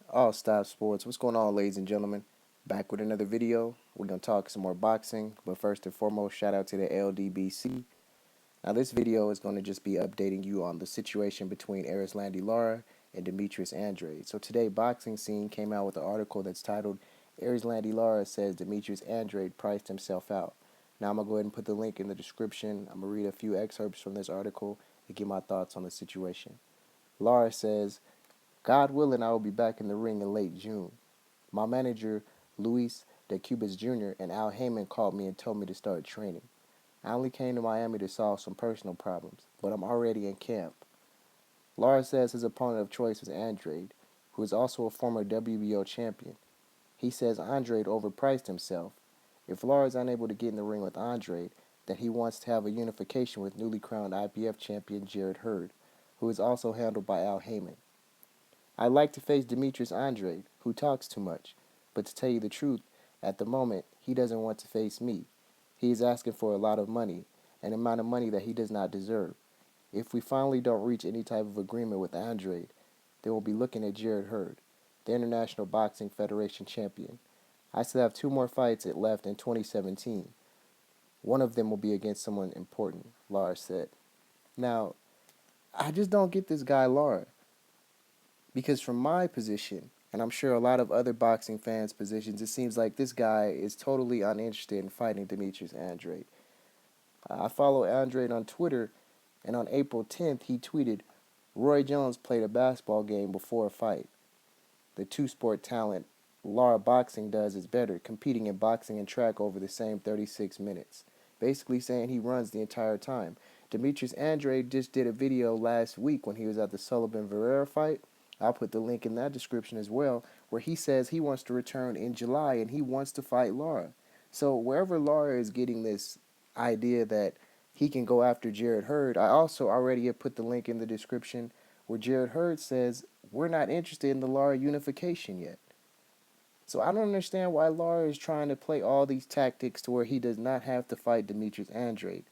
All Stop Sports. What's going on, ladies and gentlemen? Back with another video. We're going to talk some more boxing, but first and foremost, shout out to the LDBC. Now, this video is going to just be updating you on the situation between Erislandy Lara and Demetrius Andrade. So today, Boxing Scene came out with an article that's titled, Erislandy Lara says Demetrius Andrade priced himself out. Now, I'm going to go ahead and put the link in the description. I'm going to read a few excerpts from this article to give my thoughts on the situation. Lara says, God willing, I will be back in the ring in late June. My manager, Luis de Cubas Jr. and Al Heyman called me and told me to start training. I only came to Miami to solve some personal problems, but I'm already in camp. Lara says his opponent of choice is Andrade, who is also a former WBO champion. He says Andrade overpriced himself. If Lara is unable to get in the ring with Andrade, then he wants to have a unification with newly crowned IBF champion Jarrett Hurd, who is also handled by Al Heyman. I'd like to face Demetrius Andrade, who talks too much, but to tell you the truth, at the moment, he doesn't want to face me. He is asking for a lot of money, an amount of money that he does not deserve. If we finally don't reach any type of agreement with Andrade, then we'll be looking at Jarrett Hurd, the International Boxing Federation champion. I still have 2 more fights left in 2017. One of them will be against someone important, Lara said. Now, I just don't get this guy Lara. Because from my position, and I'm sure a lot of other boxing fans' positions, it seems like this guy is totally uninterested in fighting Demetrius Andrade. I follow Andrade on Twitter, and on April 10th, he tweeted, Roy Jones played a basketball game before a fight. The two-sport talent Lara Boxing does is better, competing in boxing and track over the same 36 minutes. Basically saying he runs the entire time. Demetrius Andrade just did a video last week when he was at the Sullivan-Varela fight. I'll put the link in that description as well, where he says he wants to return in July and he wants to fight Lara. So wherever Lara is getting this idea that he can go after Jarrett Hurd, I also already have put the link in the description where Jarrett Hurd says we're not interested in the Lara unification yet. So I don't understand why Lara is trying to play all these tactics to where he does not have to fight Demetrius Andrade.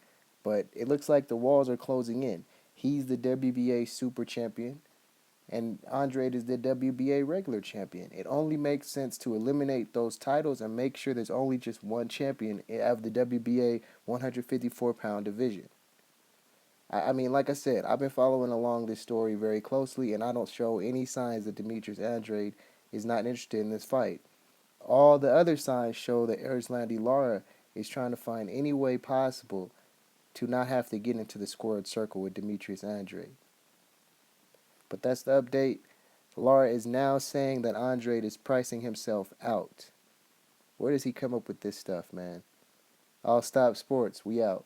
But it looks like the walls are closing in. He's the WBA super champion, and Andrade is the WBA regular champion. It only makes sense to eliminate those titles and make sure there's only just one champion of the WBA 154-pound division. I mean, like I said, I've been following along this story very closely, and I don't show any signs that Demetrius Andrade is not interested in this fight. All the other signs show that Erislandy Lara is trying to find any way possible to not have to get into the squared circle with Demetrius Andrade. But that's the update. Lara is now saying that Andrade is pricing himself out. Where does he come up with this stuff, man? All Stop Sports, we out.